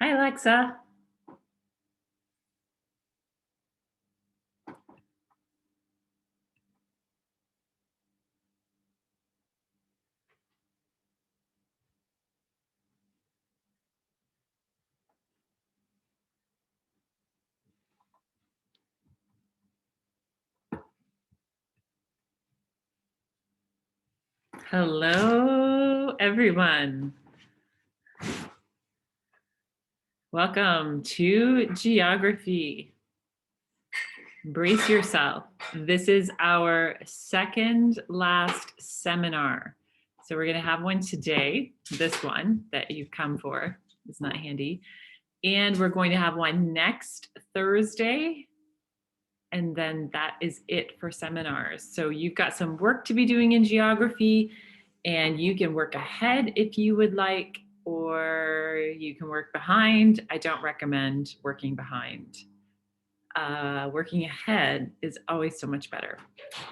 Hi, Alexa. Hello, everyone. Welcome to Geography. Brace yourself. This is our second last seminar. So we're going to have one today, this one that you've come for. It's not handy. And we're going to have one next Thursday. And then that is it for seminars. So you've got some work to be doing in geography, and you can work ahead if you would like, or you can work behind. I don't recommend working behind. Working ahead is always so much better.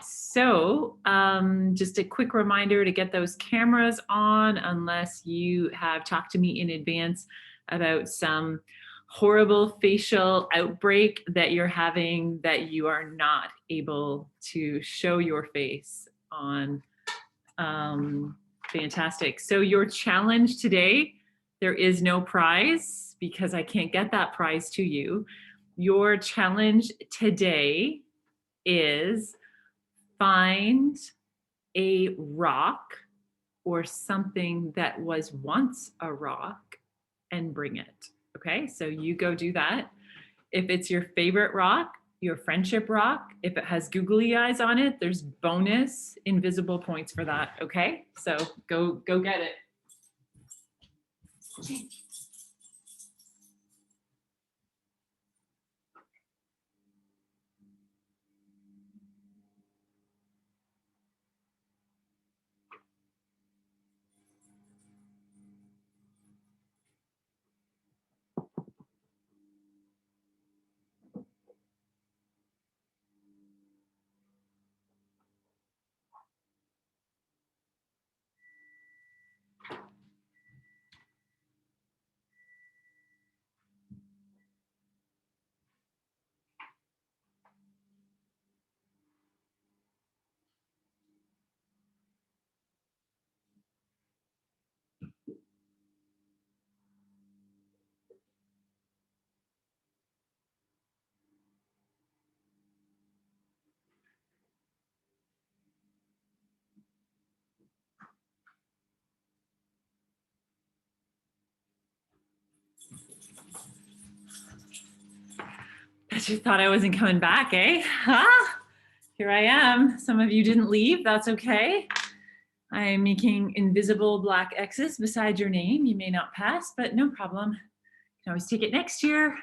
So just a quick reminder to get those cameras on unless you have talked to me in advance about some horrible facial outbreak that you're having that you are not able to show your face on. Fantastic. So your challenge today, there is no prize because I can't get that prize to you. Your challenge today is find a rock or something that was once a rock and bring it. Okay, so you go do that. If it's your favorite rock, your friendship rock, if it has googly eyes on it, there's bonus invisible points for that. Okay, so go get it. Bet you thought I wasn't coming back, eh? Ah, here I am. Some of you didn't leave. That's okay. I am making invisible black X's beside your name. You may not pass, but no problem. You can always take it next year.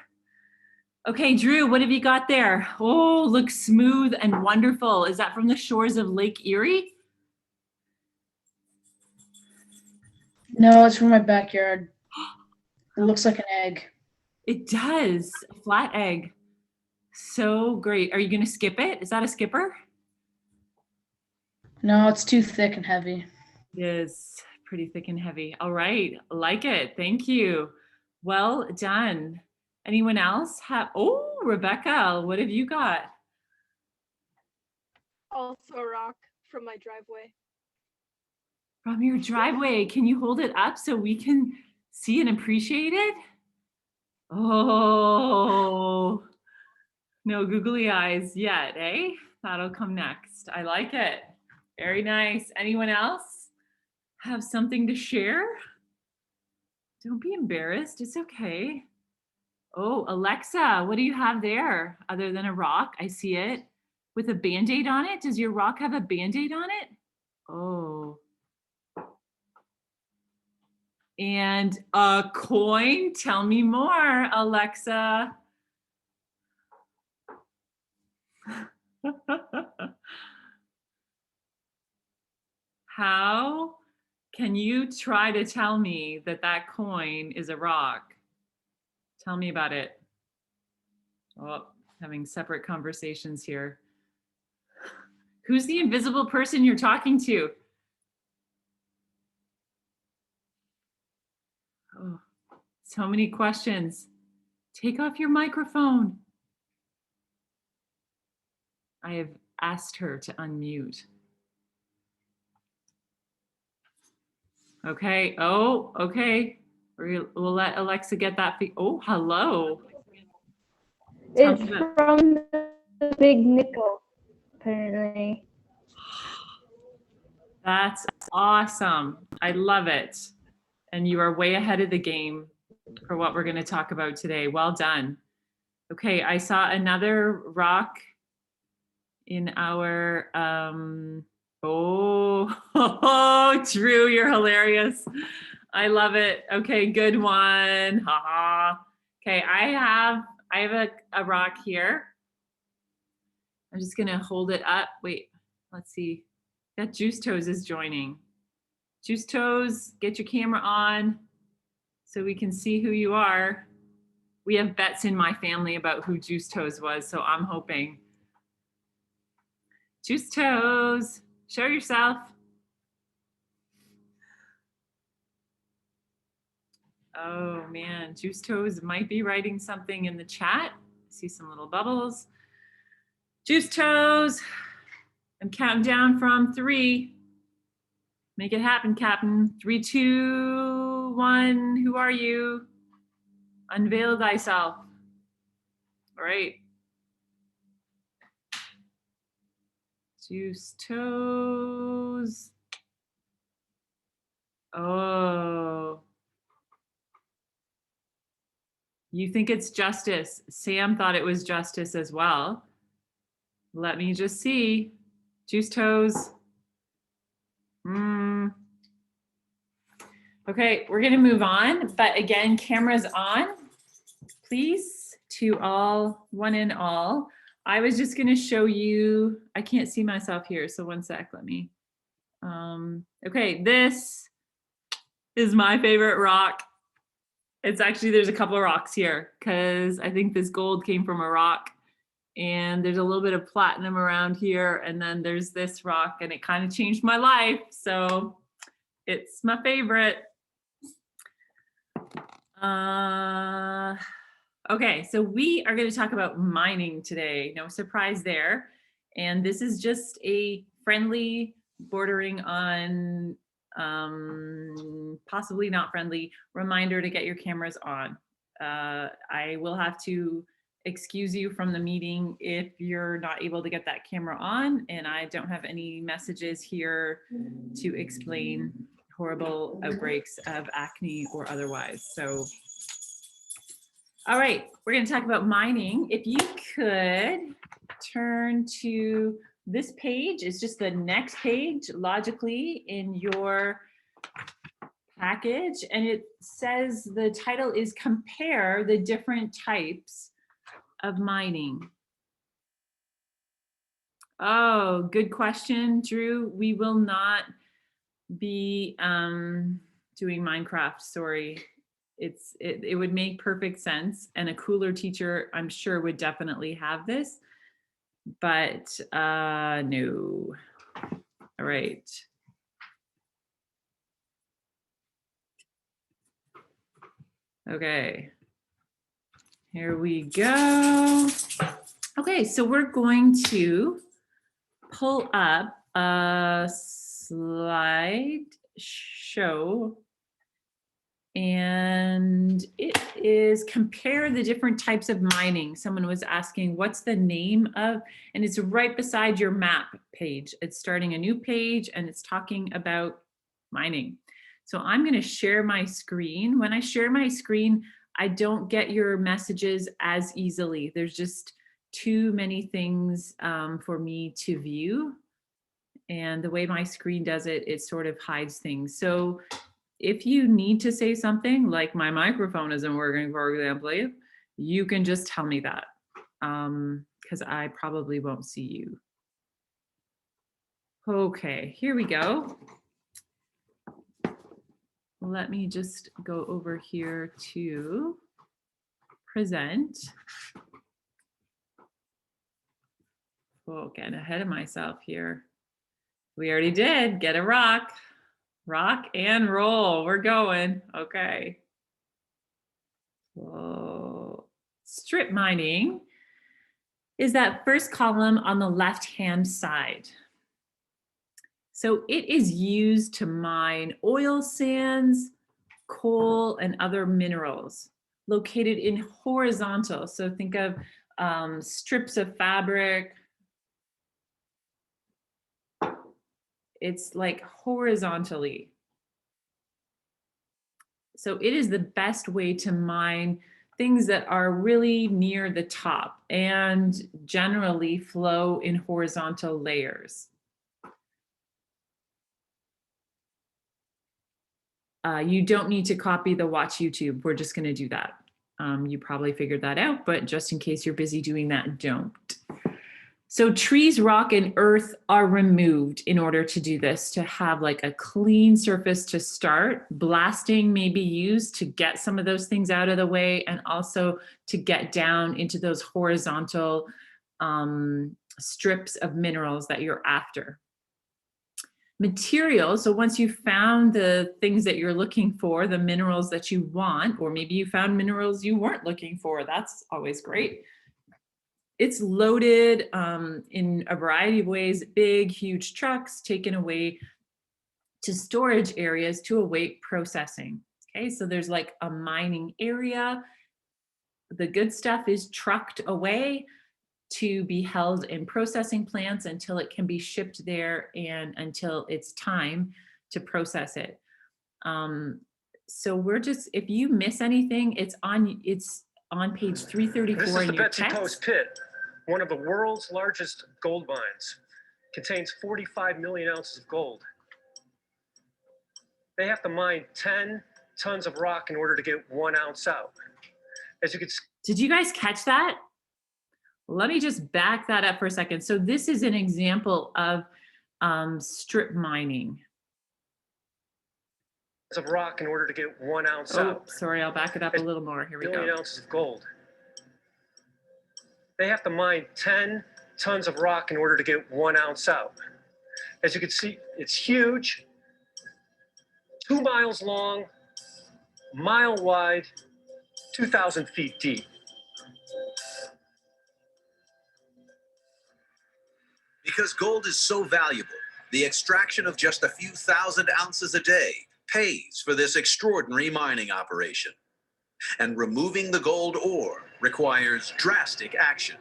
Okay, Drew, what have you got there? Oh, looks smooth and wonderful. Is that from the shores of Lake Erie? No, it's from my backyard. It looks like an egg. It does. A flat egg. So great. Are you going to skip it? Is that a skipper? No, it's too thick and heavy. It is pretty thick and heavy. All right. Like it. Thank you. Well done. Anyone else have? Oh, Rebecca, what have you got? Also a rock from my driveway. From your driveway. Can you hold it up so we can see and appreciate it? Oh, no googly eyes yet, eh? That'll come next. I like it. Very nice. Anyone else have something to share? Don't be embarrassed. It's okay. Oh, Alexa, what do you have there other than a rock? I see it with a Band-Aid on it. Does your rock have a Band-Aid on it? Oh. And a coin? Tell me more, Alexa. How can you try to tell me that that coin is a rock? Tell me about it. Oh, having separate conversations here. Who's the invisible person you're talking to? Oh, So many questions. Take off your microphone. I have asked her to unmute. Okay. Oh, okay. We'll let Alexa get that. Oh, hello. Tell It's me about- from the Big Nickel, apparently. That's awesome. I love it. And you are way ahead of the game for what we're going to talk about today. Well done. Okay, I saw another rock in our oh, Drew, you're hilarious. I love it. Okay, good one. Haha. Okay, I have a rock here. I'm just gonna hold it up. Wait, let's see. That Juice Toes is joining. Juice Toes, get your camera on so we can see who you are. We have bets in my family about who Juice Toes was, so I'm hoping. Juice Toes, show yourself. Oh man, Juice Toes might be writing something in the chat. See some little bubbles. Juice Toes, I'm counting down from 3. Make it happen, Captain. 3, 2, 1. Who are you? Unveil thyself. All right. Juice Toes. Oh. You think it's Justice. Sam thought it was Justice as well. Let me just see. Juice Toes. Okay, we're gonna move on, but again, cameras on, please, to all, one and all. I was just gonna show you, I can't see myself here, so one sec, let me. Okay, this is my favorite rock. It's actually, there's a couple of rocks here because I think this gold came from a rock and there's a little bit of platinum around here. And then there's this rock and it kind of changed my life. So it's my favorite. Okay, so we are going to talk about mining today. No surprise there. And this is just a friendly, bordering on possibly not friendly reminder to get your cameras on. I will have to excuse you from the meeting if you're not able to get that camera on, and I don't have any messages here to explain horrible outbreaks of acne or otherwise. So, all right, we're going to talk about mining. If you could turn to this page, it's just the next page logically in your package, and it says the title is Compare the Different Types of Mining. Oh, good question, Drew. We will not be doing Minecraft, sorry. It would make perfect sense, and a cooler teacher, I'm sure, would definitely have this, but no. All right. Okay, here we go. Okay, so we're going to pull up a slide show, and it is compare the different types of mining. Someone was asking what's the name of, and it's right beside your map page. It's starting a new page and it's talking about mining. So I'm going to share my screen. When I share my screen, I don't get your messages as easily. There's just too many things for me to view. And the way my screen does it, it sort of hides things. So if you need to say something like my microphone isn't working, for example, you can just tell me that because I probably won't see you. Okay, here we go. Let me just go over here to present. Oh, getting ahead of myself here. We already did, get a rock. Rock and roll, we're going, okay. Whoa. Strip mining is that first column on the left-hand side. So it is used to mine oil sands, coal, and other minerals located in horizontal. So think of strips of fabric. It's like horizontally. So it is the best way to mine things that are really near the top and generally flow in horizontal layers. You don't need to copy the watch YouTube. We're just going to do that. You probably figured that out, but just in case you're busy doing that, don't. So trees, rock, and earth are removed in order to do this, to have like a clean surface to start. Blasting may be used to get some of those things out of the way and also to get down into those horizontal strips of minerals that you're after. Materials, so once you've found the things that you're looking for, the minerals that you want, or maybe you found minerals you weren't looking for, that's always great. It's loaded in a variety of ways, big, huge trucks taken away to storage areas to await processing. Okay, so there's like a mining area. The good stuff is trucked away to be held in processing plants until it can be shipped there and until it's time to process it. So we're just, if you miss anything, it's on page 334 This is in the your Betsy text. Post Pit, one of the world's largest gold mines. Contains 45 million ounces of gold. They have to mine 10 tons of rock in order to get 1 ounce out. As you can see, Did you guys catch that? Let me just back that up for a second. So this is an example of strip mining. of rock in order to get 1 ounce Oh, out. sorry, I'll back it up a little more. Here we Million go. ounces of gold. They have to mine 10 tons of rock in order to get 1 ounce out. As you can see, it's huge, 2 miles long, mile wide, 2,000 feet deep. Because gold is so valuable, the extraction of just a few thousand ounces a day pays for this extraordinary mining operation. And removing the gold ore requires drastic action.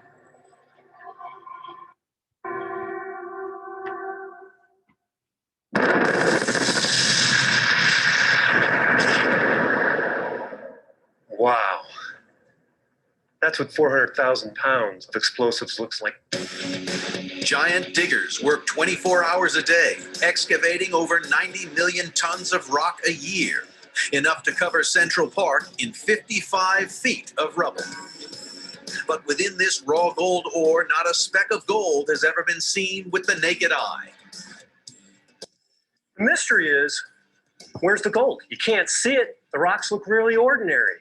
Wow. That's what 400,000 pounds of explosives looks like. Giant diggers work 24 hours a day, excavating over 90 million tons of rock a year, enough to cover Central Park in 55 feet of rubble. But within this raw gold ore, not a speck of gold has ever been seen with the naked eye. The mystery is, where's the gold? You can't see it. The rocks look really ordinary.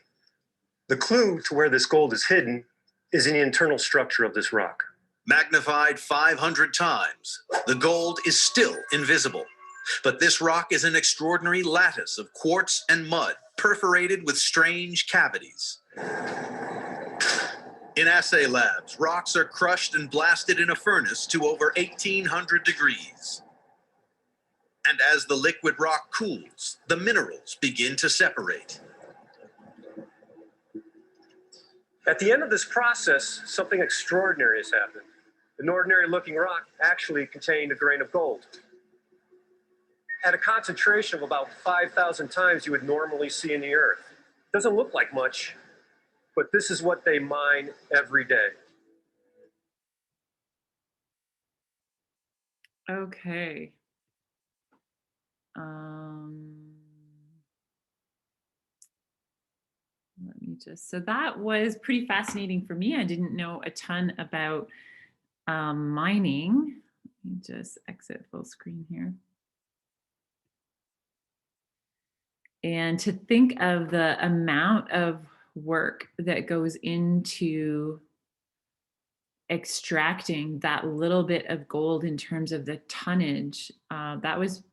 The clue to where this gold is hidden is in the internal structure of this rock. Magnified 500 times, the gold is still invisible. But this rock is an extraordinary lattice of quartz and mud, perforated with strange cavities. In assay labs, rocks are crushed and blasted in a furnace to over 1,800 degrees. And as the liquid rock cools, the minerals begin to separate. At the end of this process, something extraordinary has happened. An ordinary looking rock actually contained a grain of gold. At a concentration of about 5,000 times you would normally see in the earth. Doesn't look like much, but this is what they mine every day. Okay. Let me just, so that was pretty fascinating for me. I didn't know a ton about mining. Let me just exit full screen here. And to think of the amount of work that goes into extracting that little bit of gold in terms of the tonnage, that was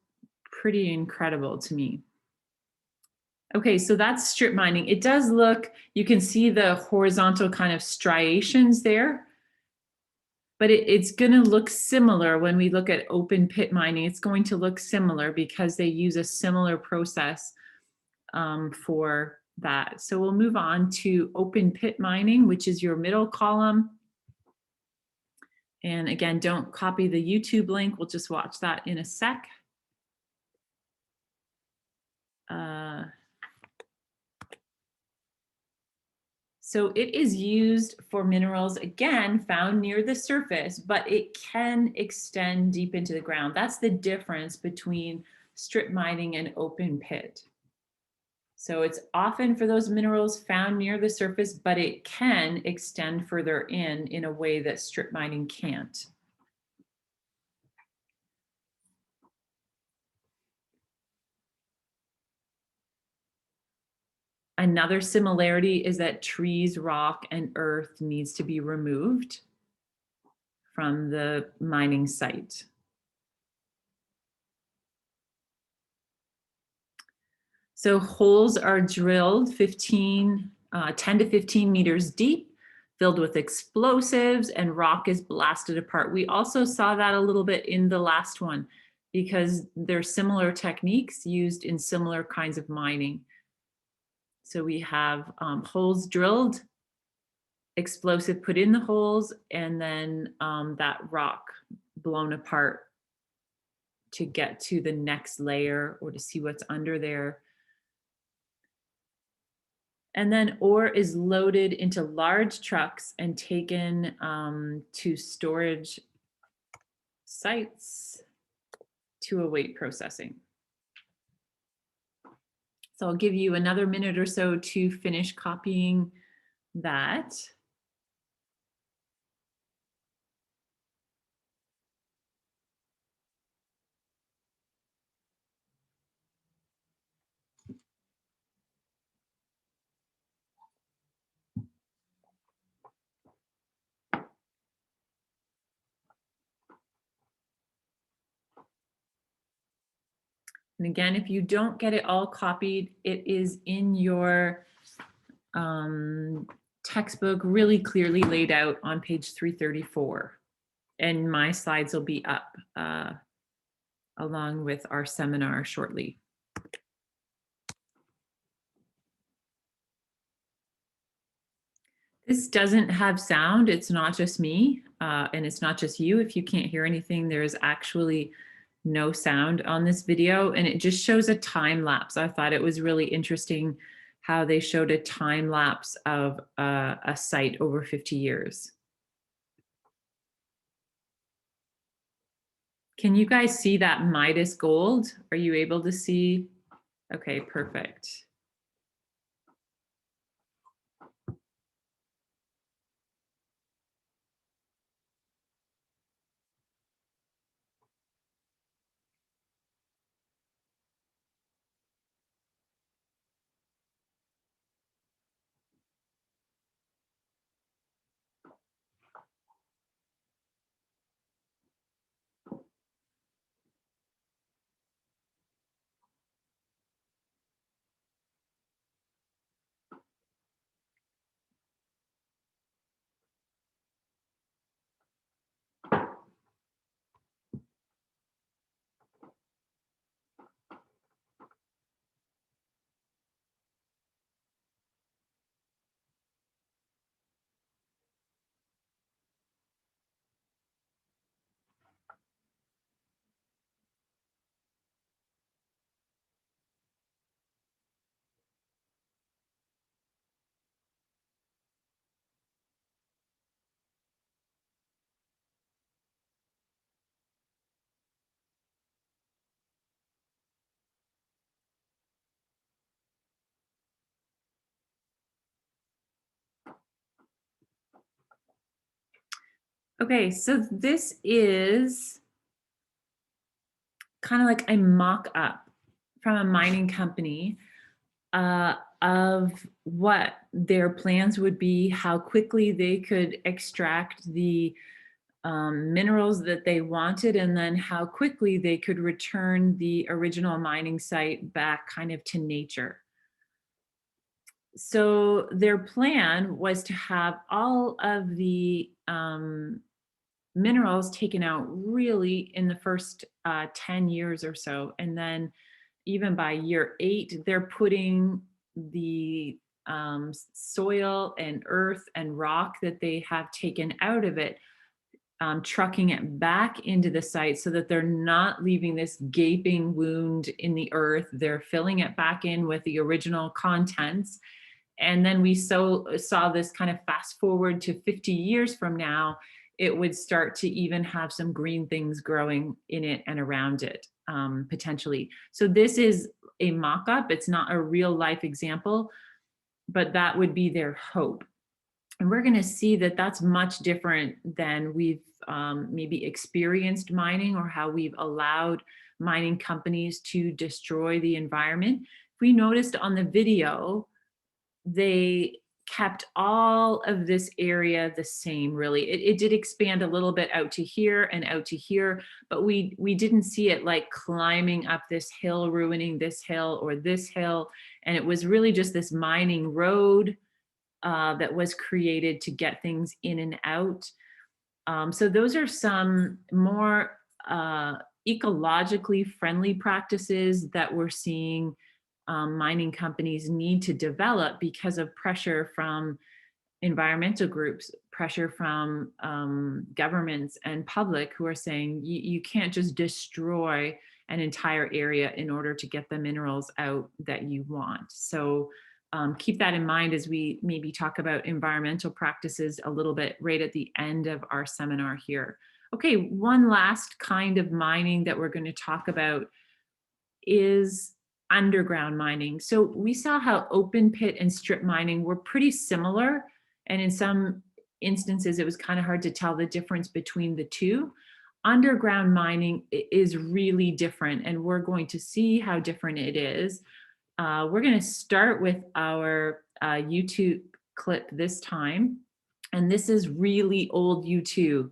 pretty incredible to me. Okay, so that's strip mining. It does look, you can see the horizontal kind of striations there, but it's going to look similar when we look at open pit mining. It's going to look similar because they use a similar process for that. So we'll move on to open pit mining, which is your middle column. And again, don't copy the YouTube link. We'll just watch that in a sec. So it is used for minerals, again, found near the surface, but it can extend deep into the ground. That's the difference between strip mining and open pit. So it's often for those minerals found near the surface, but it can extend further in a way that strip mining can't. Another similarity is that trees, rock, and earth needs to be removed from the mining site. So holes are drilled 10 to 15 meters deep, filled with explosives, and rock is blasted apart. We also saw that a little bit in the last one because there's similar techniques used in similar kinds of mining. So we have holes drilled, explosive put in the holes, and then that rock blown apart to get to the next layer or to see what's under there. And then ore is loaded into large trucks and taken to storage sites to await processing. So I'll give you another minute or so to finish copying that. And again, if you don't get it all copied, it is in your textbook really clearly laid out on page 334. And my slides will be up along with our seminar shortly. This doesn't have sound. It's not just me and it's not just you. If you can't hear anything, there's actually no sound on this video, and it just shows a time lapse. I thought it was really interesting how they showed a time lapse of a site over 50 years. Can you guys see that Midas gold? Are you able to see? Okay, perfect. Okay, so this is kind of like a mock-up from a mining company of what their plans would be, how quickly they could extract the minerals that they wanted, and then how quickly they could return the original mining site back kind of to nature. So their plan was to have all of the minerals taken out really in the first 10 years or so. And then even by year 8, they're putting the soil and earth and rock that they have taken out of it, trucking it back into the site so that they're not leaving this gaping wound in the earth. They're filling it back in with the original contents. And then we saw this kind of fast forward to 50 years from now, it would start to even have some green things growing in it and around it, potentially. So this is a mock-up. It's not a real life example, but that would be their hope. And we're going to see that that's much different than we've maybe experienced mining, or how we've allowed mining companies to destroy the environment. If we noticed on the video, they kept all of this area the same, really. It did expand a little bit out to here and out to here, but we didn't see it like climbing up this hill, ruining this hill or this hill. And it was really just this mining road that was created to get things in and out. So those are some more ecologically friendly practices that we're seeing mining companies need to develop because of pressure from environmental groups, pressure from governments and public, who are saying you can't just destroy an entire area in order to get the minerals out that you want. So keep that in mind as we maybe talk about environmental practices a little bit right at the end of our seminar here. Okay, one last kind of mining that we're going to talk about is underground mining. So we saw how open pit and strip mining were pretty similar. And in some instances, it was kind of hard to tell the difference between the two. Underground mining is really different, and we're going to see how different it is. We're going to start with our YouTube clip this time. And this is really old U2.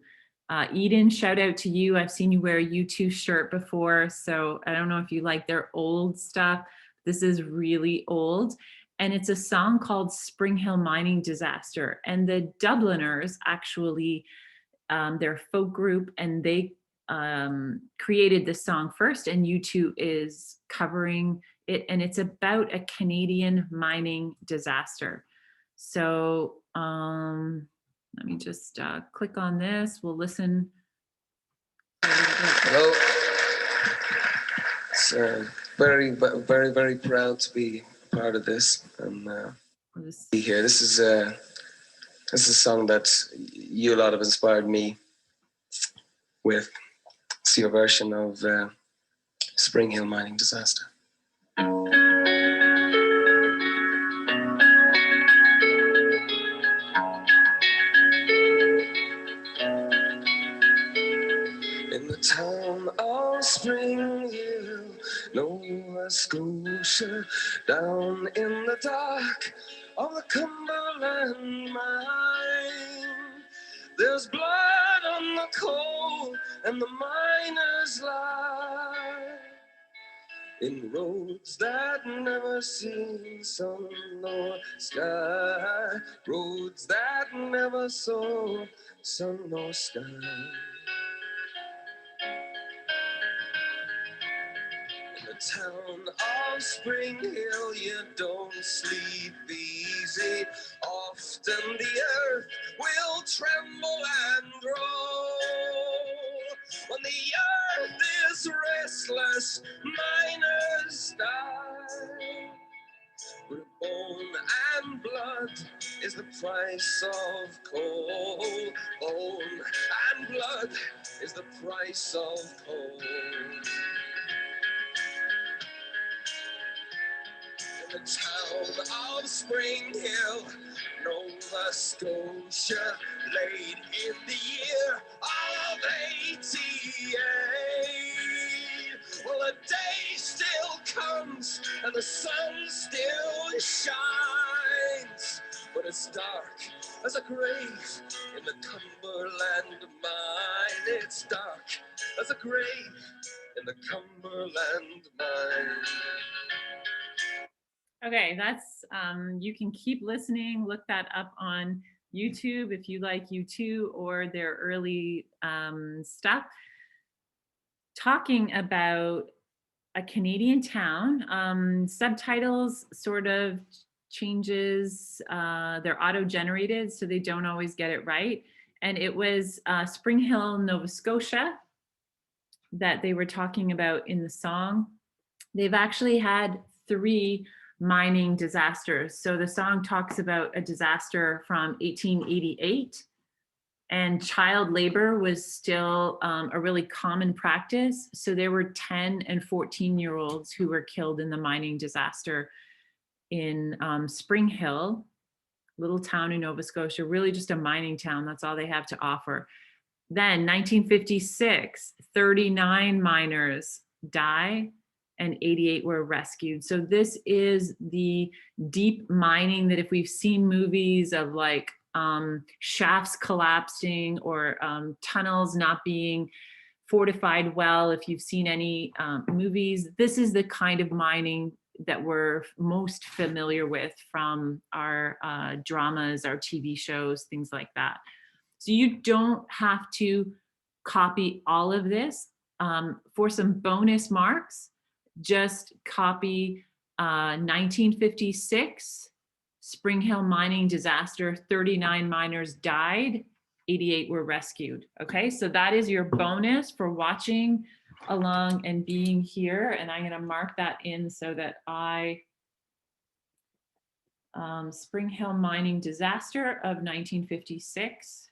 Eden, shout out to you. I've seen you wear a U2 shirt before, so I don't know if you like their old stuff. This is really old. And it's a song called Spring Hill Mining Disaster. And the Dubliners actually, they're a folk group, and they created this song first, and U2 is covering it, and it's about a Canadian mining disaster. So let me just click on this. We'll listen. Hello. It's very, very proud to be part of this and be here. This is a song that you lot have inspired me with. It's your version of Spring Hill Mining Disaster. In the town of Spring Hill, Nova Scotia, down in the dark of the Cumberland mine, there's blood on the coal and the miners lie. In roads that never seen sun nor sky, roads that never saw sun nor sky. In the town of Spring Hill, you don't sleep easy. Often the earth will tremble and roll. When the earth is restless, miners die. But bone and blood is the price of coal. Bone and blood is the price of coal. In the town of Spring Hill, Nova Scotia, laid in the year of 88. Well, a day still comes and the sun still shines, but it's dark as a grave in the Cumberland mine. It's dark as a grave in the Cumberland mine. Okay, that's you can keep listening. Look that up on YouTube if you like U2 or their early stuff. Talking about a Canadian town. Subtitles sort of changes. They're auto-generated, so they don't always get it right. And it was Spring Hill, Nova Scotia that they were talking about in the song. They've actually had 3 mining disasters. So the song talks about a disaster from 1888, and child labor was still a really common practice. So there were 10 and 14-year-olds who were killed in the mining disaster in Spring Hill, little town in Nova Scotia, really just a mining town. That's all they have to offer. Then 1956, 39 miners die and 88 were rescued. So this is the deep mining that if we've seen movies of like shafts collapsing or tunnels not being fortified well, if you've seen any movies, this is the kind of mining that we're most familiar with from our dramas, our TV shows, things like that. So you don't have to copy all of this. For some bonus marks, just copy 1956, Spring Hill mining disaster, 39 miners died, 88 were rescued. Okay, so that is your bonus for watching along and being here. And I'm gonna mark that in so that Spring Hill mining disaster of 1956.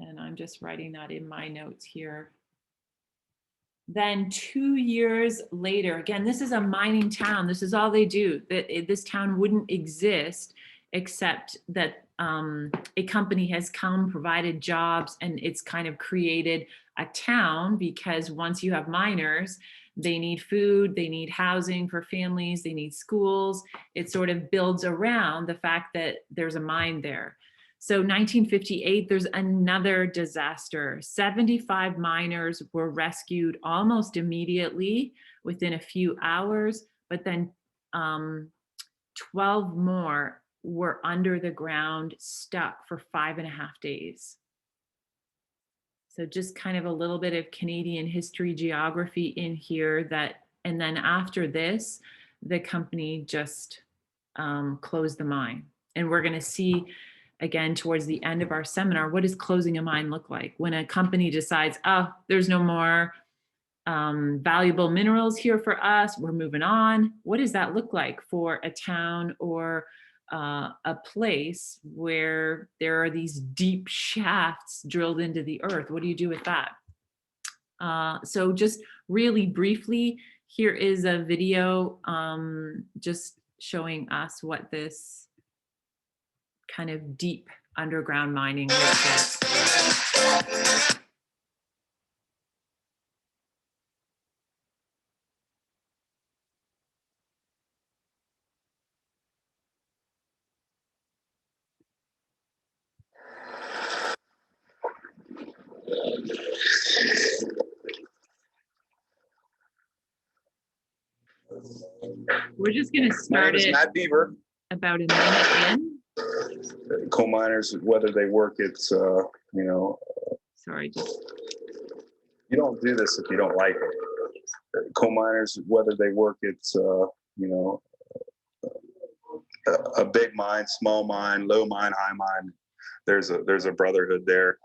And I'm just writing that in my notes here. Then 2 years later, again, this is a mining town. This is all they do. This town wouldn't exist except that a company has come, provided jobs, and it's kind of created a town, because once you have miners, they need food, they need housing for families, they need schools. It sort of builds around the fact that there's a mine there. So 1958, there's another disaster. 75 miners were rescued almost immediately within a few hours, but then 12 more were under the ground, stuck for 5.5 days. So just kind of a little bit of Canadian history, geography in here and then after this, the company just closed the mine. And we're gonna see, again, towards the end of our seminar, what does closing a mine look like? When a company decides, oh, there's no more valuable minerals here for us, we're moving on. What does that look like for a town or a place where there are these deep shafts drilled into the earth? What do you do with that? So just really briefly, here is a video just showing us what this kind of deep underground mining looks like. We're just going to start it Matt Beaver. About a minute in. Coal miners, whether they work, it's you know. Sorry, just. You don't do this if you don't like it. Coal miners, whether they work, it's you know, a big mine, small mine, low mine, high mine. There's a brotherhood there.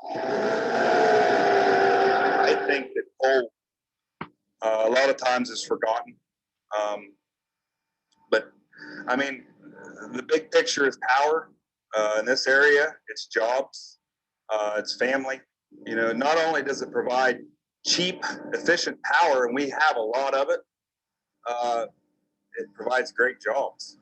I think that coal a lot of times is forgotten. But I mean, the big picture is power. In this area, it's jobs, it's family. You know, not only does it provide cheap, efficient power, and we have a lot of it, it provides great jobs.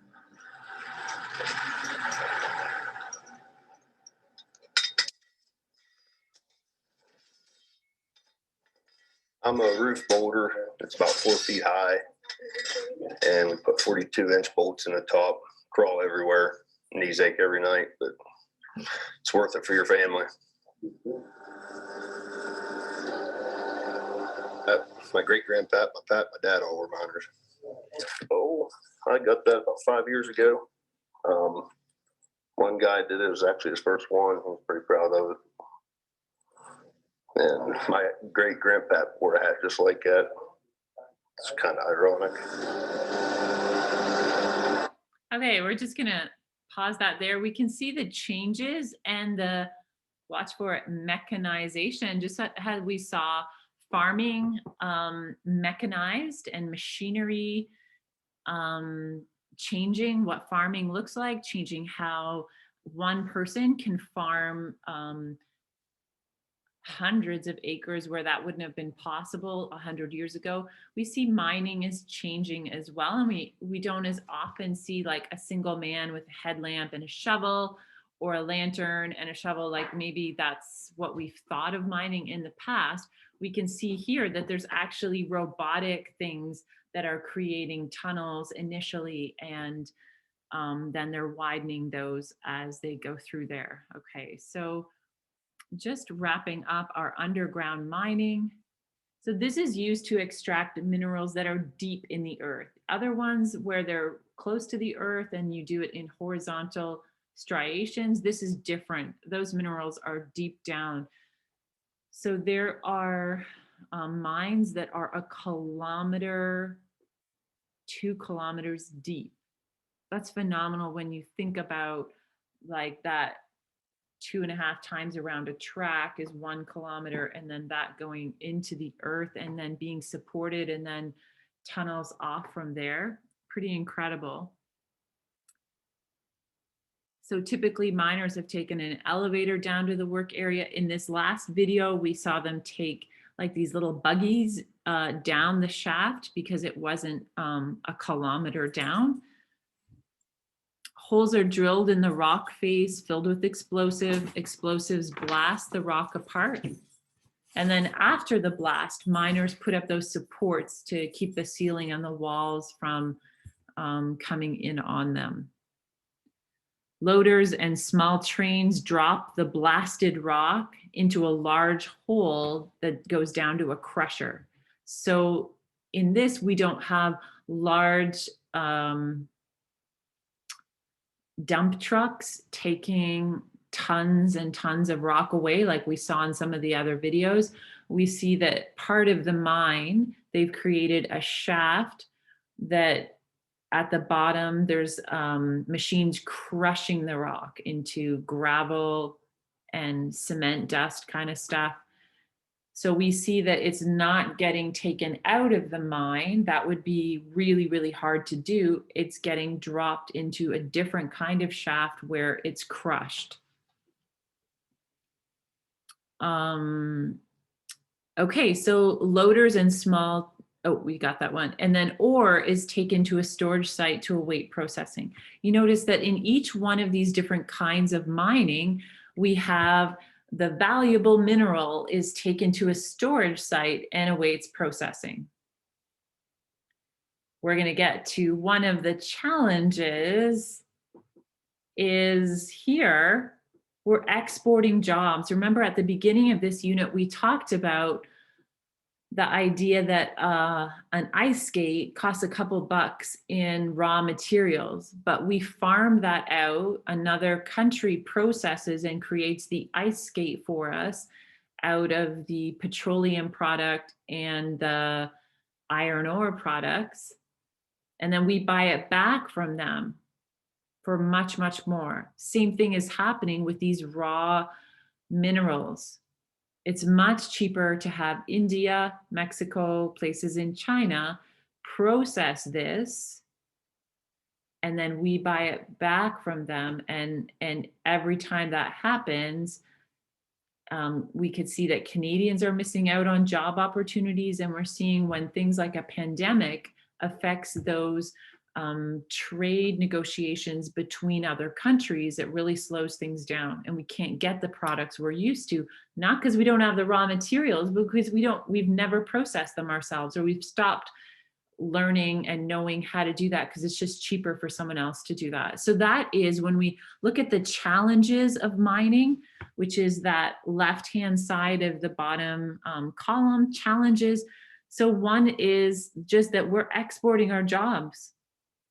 I'm a roof boulder. It's about 4 feet high, and we put 42-inch bolts in the top. Crawl everywhere, knees ache every night, but it's worth it for your family. My great grandpa, my dad all were miners. Oh, I got that about 5 years ago. One guy did it. It was actually his first one. I was pretty proud of it. And my great grandpa wore a hat just like that. It's kind of ironic. Okay, we're just gonna pause that there. We can see the changes and the, watch for it, mechanization, just how we saw farming mechanized and machinery changing what farming looks like, changing how one person can farm hundreds of acres where that wouldn't have been possible 100 years ago. We see mining is changing as well. And we don't as often see like a single man with a headlamp and a shovel, or a lantern and a shovel, like maybe that's what we've thought of mining in the past. We can see here that there's actually robotic things that are creating tunnels initially, and then they're widening those as they go through there. Okay, so just wrapping up our underground mining. So this is used to extract minerals that are deep in the earth. Other ones where they're close to the earth and you do it in horizontal striations, this is different. Those minerals are deep down. So there are mines that are 1 kilometer, 2 kilometers deep. That's phenomenal when you think about like that 2.5 times around a track is 1 kilometer, and then that going into the earth and then being supported and then tunnels off from there. Pretty incredible. So typically miners have taken an elevator down to the work area. In this last video, we saw them take like these little buggies down the shaft because it wasn't 1 kilometer down. Holes are drilled in the rock face filled with explosives blast the rock apart. And then after the blast, miners put up those supports to keep the ceiling and the walls from coming in on them. Loaders and small trains drop the blasted rock into a large hole that goes down to a crusher. So in this, we don't have large dump trucks taking tons and tons of rock away like we saw in some of the other videos. We see that part of the mine, they've created a shaft that at the bottom, there's machines crushing the rock into gravel and cement dust kind of stuff. So we see that it's not getting taken out of the mine. That would be really, really hard to do. It's getting dropped into a different kind of shaft where it's crushed. Okay, so loaders and small, oh, we got that one. And then ore is taken to a storage site to await processing. You notice that in each one of these different kinds of mining, we have the valuable mineral is taken to a storage site and awaits processing. We're going to get to one of the challenges is here. We're exporting jobs. Remember at the beginning of this unit, we talked about the idea that an ice skate costs a couple bucks in raw materials, but we farm that out. Another country processes and creates the ice skate for us out of the petroleum product and the iron ore products. And then we buy it back from them for much, much more. Same thing is happening with these raw minerals. It's much cheaper to have India, Mexico, places in China process this, and then we buy it back from them. And every time that happens, we could see that Canadians are missing out on job opportunities, and we're seeing when things like a pandemic affects those trade negotiations between other countries, it really slows things down, and we can't get the products we're used to, not because we don't have the raw materials, but because we've never processed them ourselves, or we've stopped learning and knowing how to do that because it's just cheaper for someone else to do that. So that is when we look at the challenges of mining, which is that left-hand side of the bottom column, challenges. So one is just that we're exporting our jobs.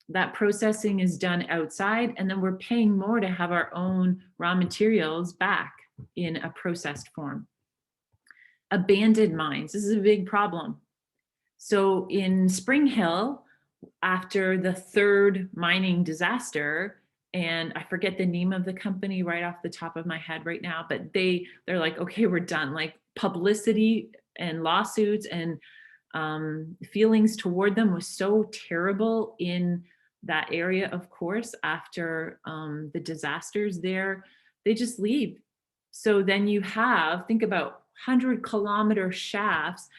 That processing is done outside, and then we're paying more to have our own raw materials back in a processed form. Abandoned mines, this is a big problem. So in Spring Hill, after the third mining disaster, and I forget the name of the company right off the top of my head right now, but they're like, okay, we're done. Like publicity and lawsuits and feelings toward them was so terrible in that area, of course, after the disasters there, they just leave. So then you have, think about 100-kilometer shafts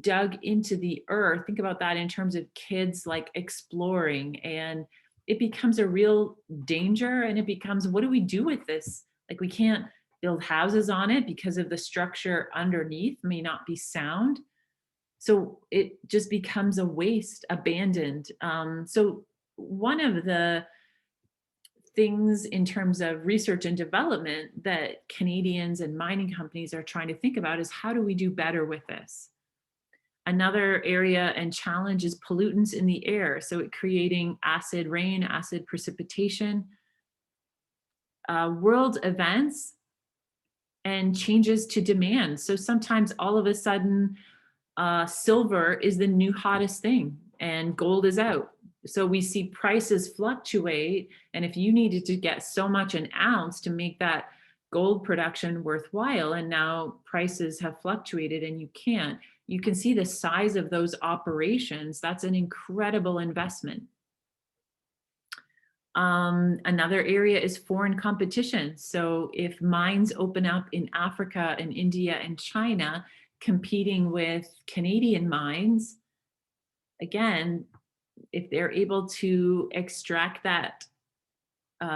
dug into the earth. Think about that in terms of kids like exploring, and it becomes a real danger, and it becomes, what do we do with this? Like we can't build houses on it because of the structure underneath may not be sound. So it just becomes a waste, abandoned. So one of the things in terms of research and development that Canadians and mining companies are trying to think about is how do we do better with this? Another area and challenge is pollutants in the air. So it creating acid rain, acid precipitation, world events, and changes to demand. So sometimes all of a sudden, silver is the new hottest thing and gold is out. So we see prices fluctuate. And if you needed to get so much an ounce to make that gold production worthwhile, and now prices have fluctuated and you can't, you can see the size of those operations. That's an incredible investment. Another area is foreign competition. So if mines open up in Africa and India and China, competing with Canadian mines, again, if they're able to extract that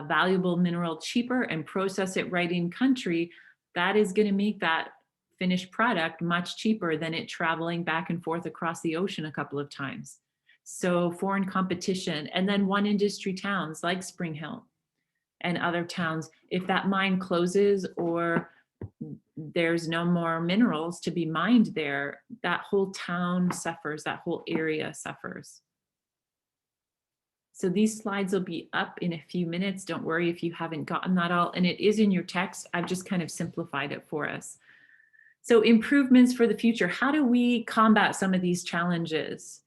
valuable mineral cheaper and process it right in country, that is going to make that finished product much cheaper than it traveling back and forth across the ocean a couple of times. So foreign competition, and then one industry towns like Spring Hill and other towns, if that mine closes or there's no more minerals to be mined there, that whole town suffers, that whole area suffers. So these slides will be up in a few minutes. Don't worry if you haven't gotten that all, and it is in your text. I've just kind of simplified it for us. So improvements for the future. How do we combat some of these challenges?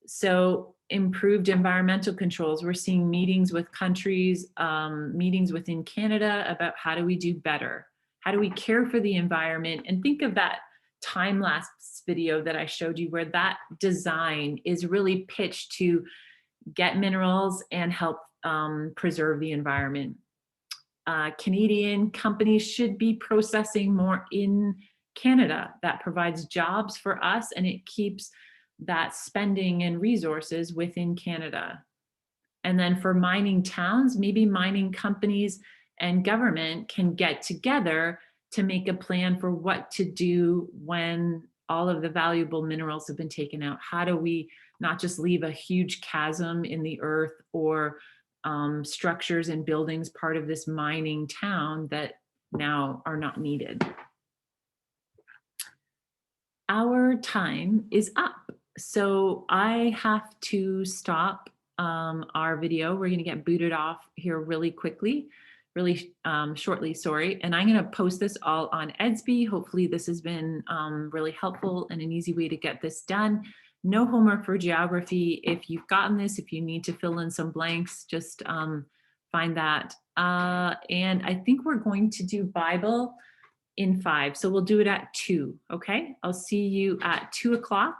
So improved environmental controls. We're seeing meetings with countries, meetings within Canada about how do we do better? How do we care for the environment? And think of that time-lapse video that I showed you where that design is really pitched to get minerals and help preserve the environment. Canadian companies should be processing more in Canada. That provides jobs for us, and it keeps that spending and resources within Canada. And then for mining towns, maybe mining companies and government can get together to make a plan for what to do when all of the valuable minerals have been taken out. How do we not just leave a huge chasm in the earth or structures and buildings part of this mining town that now are not needed? Our time is up. So I have to stop our video. We're going to get booted off here really quickly, really shortly, sorry. And I'm going to post this all on Edsby. Hopefully this has been really helpful and an easy way to get this done. No homework for geography. If you've gotten this, if you need to fill in some blanks, just find that. And I think we're going to do Bible in 5. So we'll do it at 2, okay? I'll see you at 2 o'clock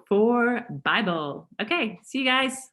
for Bible. Okay, see you guys.